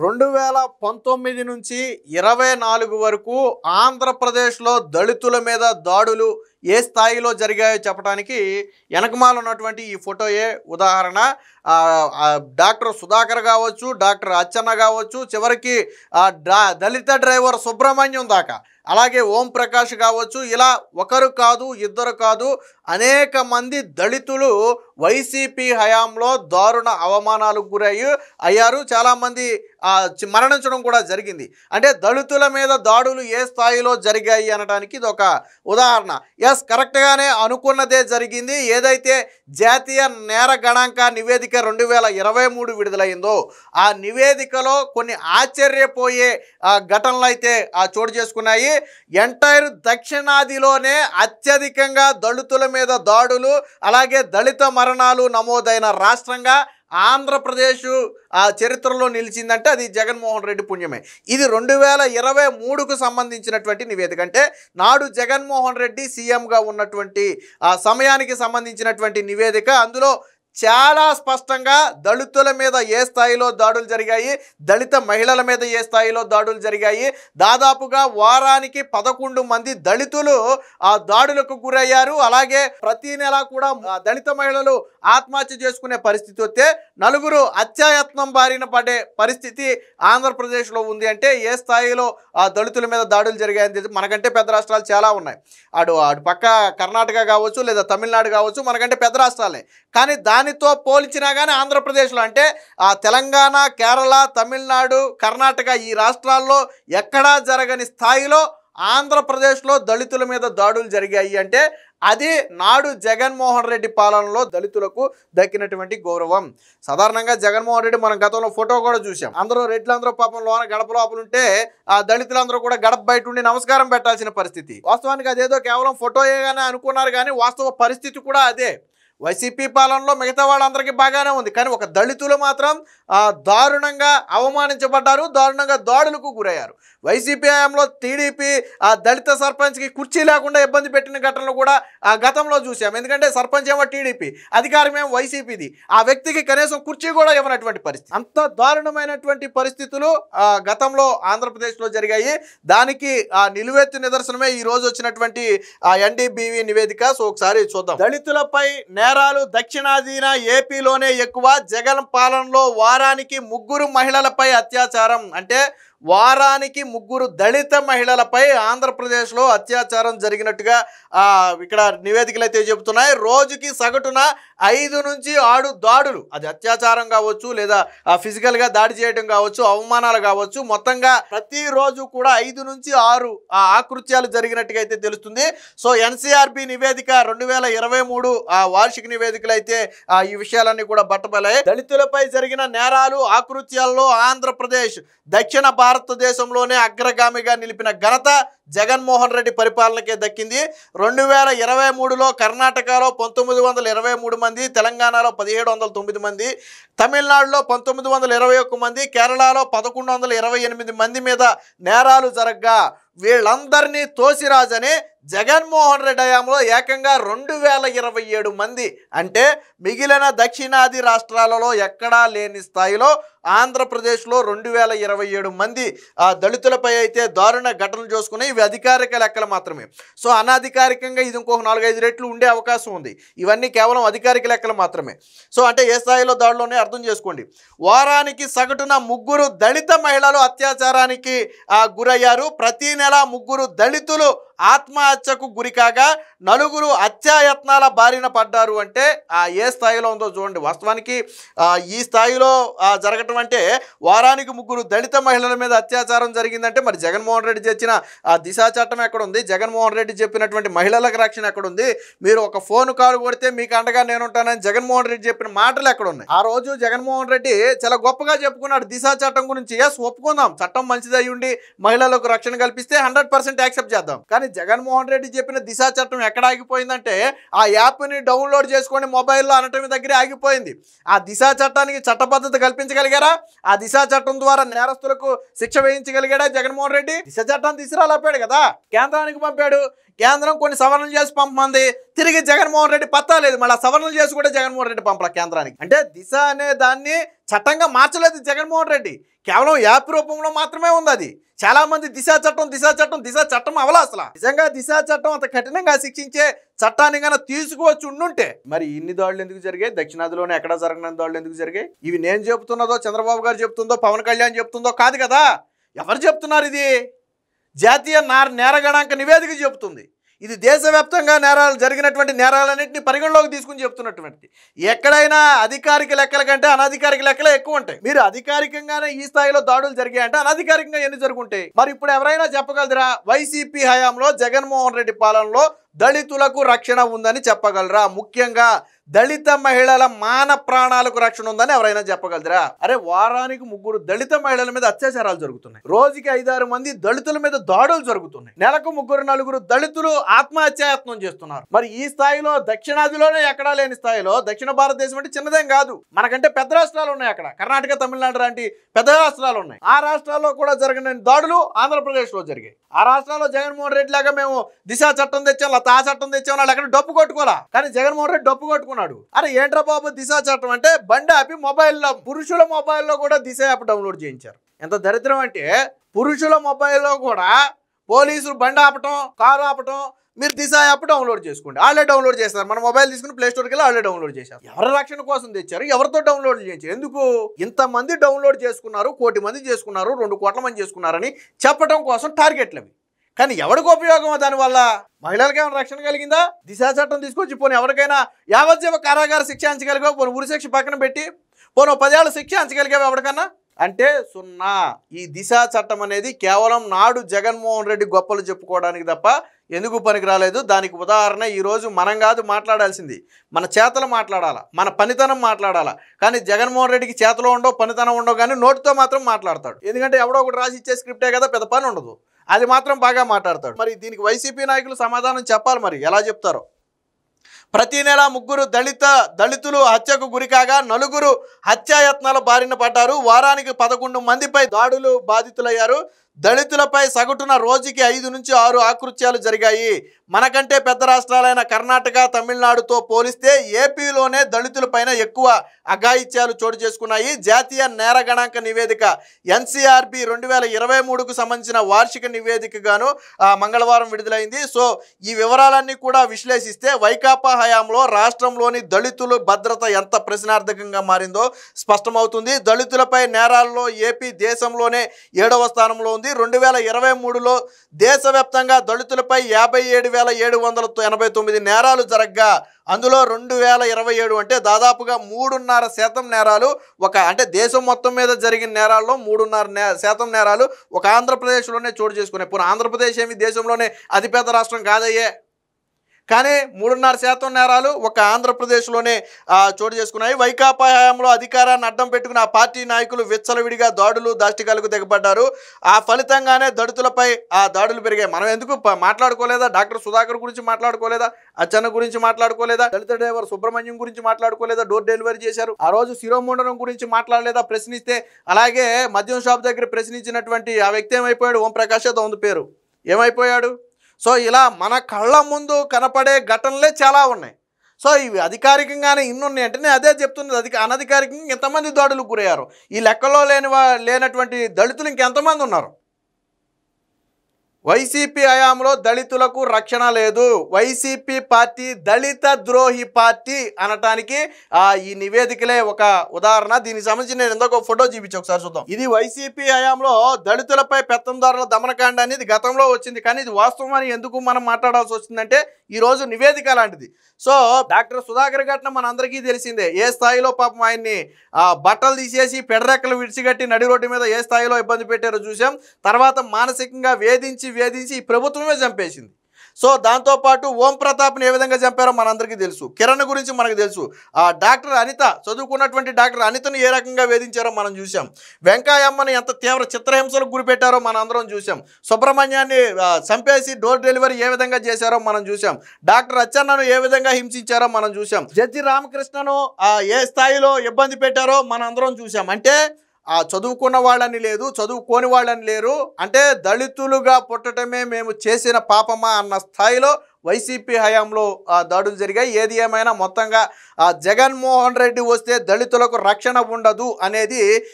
2019 నుంచి 24 వరకు ఆంధ్రప్రదేశ్లో దళితుల మీద దాడులు ఏ స్థాయిలో జరిగాయో చెప్పడానికి వెనకమాల ఉన్నటువంటి ఈ ఫోటోయే ఉదాహరణ. డాక్టర్ సుధాకర్ కావచ్చు, డాక్టర్ అచ్చన్న కావచ్చు, చివరికి దళిత డ్రైవర్ సుబ్రహ్మణ్యం దాకా, అలాగే ఓం ప్రకాష్ కావచ్చు, ఇలా ఒకరు కాదు ఇద్దరు కాదు అనేక మంది దళితులు వైసీపీ హయాంలో దారుణ అవమానాలకు అయ్యారు. చాలామంది మరణించడం కూడా జరిగింది. అంటే దళితుల మీద దాడులు ఏ స్థాయిలో జరిగాయి అనడానికి ఇది ఒక ఉదాహరణ. ఎస్, కరెక్ట్గానే అనుకున్నదే జరిగింది. ఏదైతే జాతీయ నేర గణాంక నివేదిక 2023 విడుదలైందో ఆ నివేదికలో కొన్ని ఆశ్చర్యపోయే ఘటనలు అయితే చోటు చేసుకున్నాయి. ఎంటైర్ దక్షిణాదిలోనే అత్యధికంగా దళితుల మీద దాడులు, అలాగే దళిత మరణాలు నమోదైన రాష్ట్రంగా ఆంధ్రప్రదేశ్ చరిత్రలో నిలిచిందంటే అది జగన్మోహన్ రెడ్డి పుణ్యమే. ఇది 2023కు సంబంధించినటువంటి నివేదిక. అంటే నాడు జగన్మోహన్ రెడ్డి సీఎంగా ఉన్నటువంటి సమయానికి సంబంధించినటువంటి నివేదిక. అందులో చాలా స్పష్టంగా దళితుల మీద ఏ స్థాయిలో దాడులు జరిగాయి, దళిత మహిళల మీద ఏ స్థాయిలో దాడులు జరిగాయి, దాదాపుగా వారానికి 11 మంది దళితులు ఆ దాడులకు గురయ్యారు. అలాగే ప్రతి నెల కూడా దళిత మహిళలు ఆత్మహత్య చేసుకునే పరిస్థితి వస్తే 4 అత్యాయత్నం బారిన పడే పరిస్థితి ఆంధ్రప్రదేశ్లో ఉంది. అంటే ఏ స్థాయిలో దళితుల మీద దాడులు జరిగాయని మనకంటే పెద్ద రాష్ట్రాలు చాలా ఉన్నాయి. అటు పక్క కర్ణాటక కావచ్చు, లేదా తమిళనాడు కావచ్చు, మనకంటే పెద్ద రాష్ట్రాలే. కానీ దానితో పోల్చినా కానీ ఆంధ్రప్రదేశ్లో, అంటే తెలంగాణ, కేరళ, తమిళనాడు, కర్ణాటక ఈ రాష్ట్రాల్లో ఎక్కడా జరగని స్థాయిలో ఆంధ్రప్రదేశ్లో దళితుల మీద దాడులు జరిగాయి. అంటే అది నాడు జగన్మోహన్ రెడ్డి పాలనలో దళితులకు దక్కినటువంటి గౌరవం. సాధారణంగా జగన్మోహన్ రెడ్డి మనం గతంలో ఫోటో కూడా చూసాం. అందరూ రెడ్లందరూ పాపం లోన గడప లోపల ఉంటే ఆ దళితులందరూ కూడా గడప బయట ఉండి నమస్కారం పెట్టాల్సిన పరిస్థితి. వాస్తవానికి అదేదో కేవలం ఫోటోయేగానే అనుకున్నారు, కానీ వాస్తవ పరిస్థితి కూడా అదే. వైసీపీ పాలనలో మిగతా వాళ్ళందరికీ బాగానే ఉంది, కానీ ఒక దళితులు మాత్రం దారుణంగా అవమానించబడ్డారు, దారుణంగా దాడులకు గురయ్యారు. వైసీపీ హయాంలో టీడీపీ దళిత సర్పంచ్కి కుర్చీ లేకుండా ఇబ్బంది పెట్టిన ఘటనలు కూడా గతంలో చూసాం. ఎందుకంటే సర్పంచ్ ఏమో టీడీపీ, అధికారం ఏమో వైసీపీది. ఆ వ్యక్తికి కనీసం కుర్చీ కూడా ఇవ్వనటువంటి పరిస్థితి. అంత దారుణమైనటువంటి పరిస్థితులు గతంలో ఆంధ్రప్రదేశ్లో జరిగాయి. దానికి నిలువెత్తు నిదర్శనమే ఈ రోజు వచ్చినటువంటి ఎన్డీబీవీ నివేదిక. సో ఒకసారి చూద్దాం. దళితులపై నేరాలు దక్షిణాదిన ఏపీలోనే ఎక్కువ. జగన్ పాలనలో వారానికి 3 మహిళలపై అత్యాచారం. అంటే వారానికి 3 దళిత మహిళలపై ఆంధ్రప్రదేశ్లో అత్యాచారం జరిగినట్టుగా ఇక్కడ నివేదికలు అయితే చెబుతున్నాయి. రోజుకి సగటున 5 నుంచి 6 దాడులు, అది అత్యాచారం కావచ్చు, లేదా ఫిజికల్గా దాడి చేయడం కావచ్చు, అవమానాలు కావచ్చు, మొత్తంగా ప్రతిరోజు కూడా 5 నుంచి 6 ఆకృత్యాలు జరిగినట్టుగా అయితే తెలుస్తుంది. సో ఎన్సీఆర్బీ నివేదిక 2023 వార్షిక నివేదికలు అయితే ఈ విషయాలన్నీ కూడా బట్టబయలాయి. దళితులపై జరిగిన నేరాలు ఆకృత్యాల్లో ఆంధ్రప్రదేశ్ దక్షిణ భారతదేశంలోనే అగ్రగామిగా నిలిపిన ఘనత జగన్మోహన్ రెడ్డి పరిపాలనకే దక్కింది. 2023లో కర్ణాటకలో 1923 మంది, తెలంగాణలో 1709 మంది, తమిళనాడులో 1921 మంది, కేరళలో 1128 మంది మీద నేరాలు జరగ్గా వీళ్ళందరినీ తోసిరాజని జగన్మోహన్ రెడ్డి హయాంలో ఏకంగా 2027 మంది, అంటే మిగిలిన దక్షిణాది రాష్ట్రాలలో ఎక్కడా లేని స్థాయిలో ఆంధ్రప్రదేశ్లో 2027 మంది దళితులపై అయితే దారుణ ఘటనలు చూసుకున్నాయి. ఇవి అధికారిక లెక్కలు మాత్రమే. సో అనధికారికంగా ఇది ఇంకొక 4-5 రెట్లు ఉండే అవకాశం ఉంది. ఇవన్నీ కేవలం అధికారిక లెక్కలు మాత్రమే. సో అంటే ఏ స్థాయిలో దాడులోనే అర్థం చేసుకోండి. వారానికి సగటున 3 దళిత మహిళలు అత్యాచారానికి గురయ్యారు. ప్రతి నెల 3 దళితులు ఆత్మహత్యకు గురికాగా 4 అత్యాయత్నాల బారిన పడ్డారు. అంటే ఏ స్థాయిలో ఉందో చూడండి. వాస్తవానికి ఈ స్థాయిలో జరగటం అంటే వారానికి 3 దళిత మహిళల మీద అత్యాచారం జరిగిందంటే మరి జగన్మోహన్ రెడ్డి తెచ్చిన దిశా చట్టం ఎక్కడుంది? జగన్మోహన్ రెడ్డి చెప్పినటువంటి మహిళలకు రక్షణ ఎక్కడుంది? మీరు ఒక ఫోన్ కాల్ కొడితే మీకు అండగా నేనుంటానని జగన్మోహన్ రెడ్డి చెప్పిన మాటలు ఎక్కడున్నాయి? ఆ రోజు జగన్మోహన్ రెడ్డి చాలా గొప్పగా చెప్పుకున్నాడు దిశా చట్టం గురించి. ఎస్, ఒప్పుకుందాం, చట్టం మంచిదై ఉండి మహిళలకు రక్షణ కల్పిస్తే 100% యాక్సెప్ట్ చేద్దాం. కానీ జగన్మోహన్ రెడ్డి చెప్పిన దిశా చట్టం ఎక్కడ ఆగిపోయిందంటే ఆ యాప్ని డౌన్లోడ్ చేసుకొని మొబైల్లో అనటం దగ్గరే ఆగిపోయింది. ఆ దిశా చట్టానికి చట్టబద్ధత కల్పించగలిగారా? ఆ దిశా చట్టం ద్వారా నేరస్తులకు శిక్ష వేయించగలిగాడా జగన్మోహన్ రెడ్డి? దిశా చట్టాన్ని తీసుకురాలేపాడు కదా, కేంద్రానికి పంపాడు. కేంద్రం కొన్ని సవరణలు చేసి పంపమంది, తిరిగి జగన్మోహన్ రెడ్డి పత్తా లేదు, మళ్ళీ సవరణలు చేసి కూడా జగన్మోహన్ రెడ్డి పంపల కేంద్రానికి. అంటే దిశ అనే దాన్ని చట్టంగా మార్చలేదు జగన్మోహన్ రెడ్డి, కేవలం యాప్ రూపంలో మాత్రమే ఉంది అది. చాలా మంది దిశ చట్టం అవలా అసలు. నిజంగా దిశ చట్టం అంత కఠినంగా శిక్షించే చట్టాన్ని కన్నా తీసుకువచ్చి ఉండుంటే మరి ఇన్ని దాడులు ఎందుకు జరిగాయి? దక్షిణాదిలోనే ఎక్కడ జరగని దాడులు ఎందుకు జరిగాయి? ఇవి నేను చెబుతున్నదో, చంద్రబాబు గారు చెప్తుందో, పవన్ కళ్యాణ్ చెప్తుందో కాదు కదా. ఎవరు చెప్తున్నారు? ఇది జాతీయ నేర గణాంక నివేదిక చెబుతుంది. ఇది దేశవ్యాప్తంగా నేరాలు జరిగినటువంటి నేరాలన్నింటినీ పరిగణలోకి తీసుకుని చెప్తున్నటువంటి. ఎక్కడైనా అధికారిక లెక్కల కంటే అనధికారిక లెక్కలే ఎక్కువ ఉంటాయి. మీరు అధికారికంగానే ఈ స్థాయిలో దాడులు జరిగాయంటే అనధికారికంగా ఎన్ని జరుగుంటాయి? మరి ఇప్పుడు ఎవరైనా చెప్పగలరా వైసీపీ హయాంలో జగన్మోహన్ రెడ్డి పాలనలో దళితులకు రక్షణ ఉందని చెప్పగలరా? ముఖ్యంగా దళిత మహిళల మాన ప్రాణాలకు రక్షణ ఉందని ఎవరైనా చెప్పగలరా? అరే, వారానికి 3 దళిత మహిళల మీద అత్యాచారాలు జరుగుతున్నాయి, రోజుకి 5-6 మంది దళితుల మీద దాడులు జరుగుతున్నాయి, నెలకు 3-4 దళితులు ఆత్మహత్యాయత్నం చేస్తున్నారు. మరి ఈ స్థాయిలో దక్షిణాదిలోనే ఎక్కడా లేని స్థాయిలో, దక్షిణ భారతదేశం అంటే చిన్నదేం కాదు, మనకంటే పెద్ద రాష్ట్రాలు ఉన్నాయి అక్కడ, కర్ణాటక, తమిళనాడు లాంటి పెద్ద రాష్ట్రాలు ఉన్నాయి. ఆ రాష్ట్రాల్లో కూడా జరిగిన దాడులు ఆంధ్రప్రదేశ్లో జరిగాయి. ఆ రాష్ట్రాల్లో జగన్మోహన్ రెడ్డి లాగా మేము దిశ చట్టం తెచ్చాం, ఆ చట్టం తెచ్చాం, వాళ్ళు అక్కడ డప్పు కొట్టుకోవాలా, కానీ జగన్మోహన్ రెడ్డి డప్పు కొట్టుకున్నాడు. అరే ఏంట్రా బాబు దిశ చట్టం అంటే బండి ఆపి మొబైల్లో, పురుషుల మొబైల్లో కూడా దిశ యాప్ డౌన్లోడ్ చేయించారు. ఎంత దరిద్రం అంటే పురుషుల మొబైల్లో కూడా పోలీసులు బండి ఆపటం, కారు ఆపటం, మీరు దిశ యాప్ డౌన్లోడ్ చేసుకోండి. వాళ్ళే డౌన్లోడ్ చేస్తారు. మన మొబైల్ తీసుకుని ప్లే స్టోర్కి వెళ్ళి వాళ్ళే డౌన్లోడ్ చేశారు. ఎవరి రక్షణ కోసం తెచ్చారు? ఎవరితో డౌన్లోడ్ చేయించారు? ఎందుకు ఇంతమంది డౌన్లోడ్ చేసుకున్నారు, 1 కోటి మంది చేసుకున్నారు, 2 కోట్ల మంది చేసుకున్నారని చెప్పడం కోసం టార్గెట్లు అవి. కానీ ఎవరికి ఉపయోగమో దానివల్ల? మహిళలకి ఏమైనా రక్షణ కలిగిందా? దిశ చట్టం తీసుకొచ్చి పోనీ ఎవరికైనా యావజ్జీవ కారాగార శిక్ష అంచగలిగా, పోనీ ఉరి శిక్ష పక్కన పెట్టి పోనీ 10 ఏళ్ళ శిక్ష అంచగలిగావు ఎవరికన్నా? అంటే సున్నా. ఈ దిశ చట్టం అనేది కేవలం నాడు జగన్మోహన్ రెడ్డి గొప్పలు చెప్పుకోవడానికి తప్ప ఎందుకు పనికి రాలేదు. దానికి ఉదాహరణ ఈరోజు మనం కాదు మాట్లాడాల్సింది, మన చేతలు మాట్లాడాలా, మన పనితనం మాట్లాడాలా. కానీ జగన్మోహన్ రెడ్డికి చేతలో ఉండవు, పనితనం ఉండవు, కానీ నోటితో మాత్రం మాట్లాడతాడు. ఎందుకంటే ఎవడో ఒకటి రాసి ఇచ్చే స్క్రిప్టే కదా, పెద్ద పని ఉండదు, అది మాత్రం బాగా మాట్లాడతాడు. మరి దీనికి వైసీపీ నాయకులు సమాధానం చెప్పాలి. మరి ఎలా చెప్తారో? ప్రతి నెల 3 దళితులు హత్యకు గురికాగా 4 హత్యాయత్నాల బారిన పడ్డారు. వారానికి 11 మందిపై దాడులు బాధితులయ్యారు. దళితులపై సగటున రోజుకి 5 నుంచి 6 ఆకృత్యాలు జరిగాయి. మనకంటే పెద్ద రాష్ట్రాలైన కర్ణాటక, తమిళనాడుతో పోలిస్తే ఏపీలోనే దళితులపైన ఎక్కువ అఘాయిత్యాలు చోటు చేసుకున్నాయి. జాతీయ నేర గణాంక నివేదిక ఎన్సీఆర్బి 2023కు సంబంధించిన వార్షిక నివేదిక గాను మంగళవారం విడుదలైంది. సో ఈ వివరాలన్నీ కూడా విశ్లేషిస్తే వైకాపా హయాంలో రాష్ట్రంలోని దళితుల భద్రత ఎంత ప్రశ్నార్థకంగా మారిందో స్పష్టమవుతుంది. దళితులపై నేరాల్లో ఏపీ దేశంలోనే 7వ స్థానంలో ఉంది. 2023లో దేశవ్యాప్తంగా దళితులపై 57,789 నేరాలు జరగగా అందులో 2027 అంటే దాదాపుగా 3.5% నేరాలు అంటే దేశం మొత్తం మీద జరిగిన నేరాల్లో 3.5% నేరాలు ఒక ఆంధ్రప్రదేశ్లోనే చోటు చేసుకున్నాయి. పూర్వ ఆంధ్రప్రదేశ్ ఏమి దేశంలోనే అతిపెద్ద రాష్ట్రం కాదయ్యే, కానీ 3.5% నేరాలు ఒక ఆంధ్రప్రదేశ్లోనే చోటు చేసుకున్నాయి. వైకాపా హయాంలో అధికారాన్ని అడ్డం పెట్టుకున్న ఆ పార్టీ నాయకులు విచ్చలవిడిగా దాడులు, దాష్టికాలకు దిగబడ్డారు. ఆ ఫలితంగానే దళితులపై ఆ దాడులు పెరిగాయి. మనం ఎందుకు మాట్లాడుకోలేదా? డాక్టర్ సుధాకర్ గురించి మాట్లాడుకోలేదా? అచ్చన్న గురించి మాట్లాడుకోలేదా? దళిత డ్రైవర్ సుబ్రహ్మణ్యం గురించి మాట్లాడుకోలేదా? డోర్ డెలివరీ చేశారు. ఆ రోజు శిరోముండనం గురించి మాట్లాడలేదా? ప్రశ్నిస్తే అలాగే మద్యం షాప్ దగ్గర ప్రశ్నించినటువంటి ఆ వ్యక్తి ఏమైపోయాడు? ఓం ప్రకాష్ ఏదో ఉంది పేరు, ఏమైపోయాడు? సో ఇలా మన కళ్ళ ముందు కనపడే ఘటనలే చాలా ఉన్నాయి. సో ఇవి అధికారికంగానే ఇన్ని ఉన్నాయి అంటే నేను అదే చెప్తున్నది. అనధికారికంగా ఎంతమంది దాడులకు గురయ్యారు? ఈ లెక్కలో లేనటువంటి దళితులు ఇంకెంతమంది ఉన్నారు? వైసీపీ హయాంలో దళితులకు రక్షణ లేదు. వైసీపీ పార్టీ దళిత ద్రోహి పార్టీ అనటానికి ఈ నివేదికలే ఒక ఉదాహరణ. దీనికి సంబంధించి నేను ఎందుకు ఫోటో చూపించి ఒకసారి చూద్దాం. ఇది వైసీపీ హయాంలో దళితులపై పెత్తందారుల దమనకాండ అనేది గతంలో వచ్చింది, కానీ ఇది వాస్తవం అని ఎందుకు మనం మాట్లాడాల్సి వచ్చిందంటే ఈరోజు నివేదిక లాంటిది. సో డాక్టర్ సుధాకర్ ఘటన మనందరికీ తెలిసిందే. ఏ స్థాయిలో పాపం ఆయన్ని బట్టలు తీసేసి పెడరెక్కలు విడిచిగట్టి నడి రోడ్డు మీద ఏ స్థాయిలో ఇబ్బంది పెట్టారో చూసాం. తర్వాత మానసికంగా వేధించి ఈ ప్రభుత్వమే చంపేసింది. సో దాంతోపాటు ఓం ప్రతాప్ని ఏ విధంగా చంపారో మనందరికీ తెలుసు. కిరణ్ గురించి మనకు తెలుసు. డాక్టర్ అనిత, చదువుకున్నటువంటి డాక్టర్ అనితను ఏ రకంగా వేధించారో మనం చూసాం. వెంకయ్యమ్మని ఎంత తీవ్ర చిత్రహింసలకు గురిపెట్టారో మనం అందరం చూసాం. సుబ్రహ్మణ్యాన్ని చంపేసి డోర్ డెలివరీ ఏ విధంగా చేశారో మనం చూసాం. డాక్టర్ అచ్చన్నను ఏ విధంగా హింసించారో మనం చూసాం. జడ్జి రామకృష్ణను ఏ స్థాయిలో ఇబ్బంది పెట్టారో మనం అందరం చూసాం. అంటే చదువుకున్న వాళ్ళని లేదు, చదువుకోని వాళ్ళని లేరు, అంటే దళితులుగా పుట్టడమే మేము చేసిన పాపమా అన్న స్థాయిలో వైసీపీ హయాంలో దాడులు జరిగాయి. ఏది ఏమైనా మొత్తంగా జగన్మోహన్ రెడ్డి వస్తే దళితులకు రక్షణ ఉండదు అనేది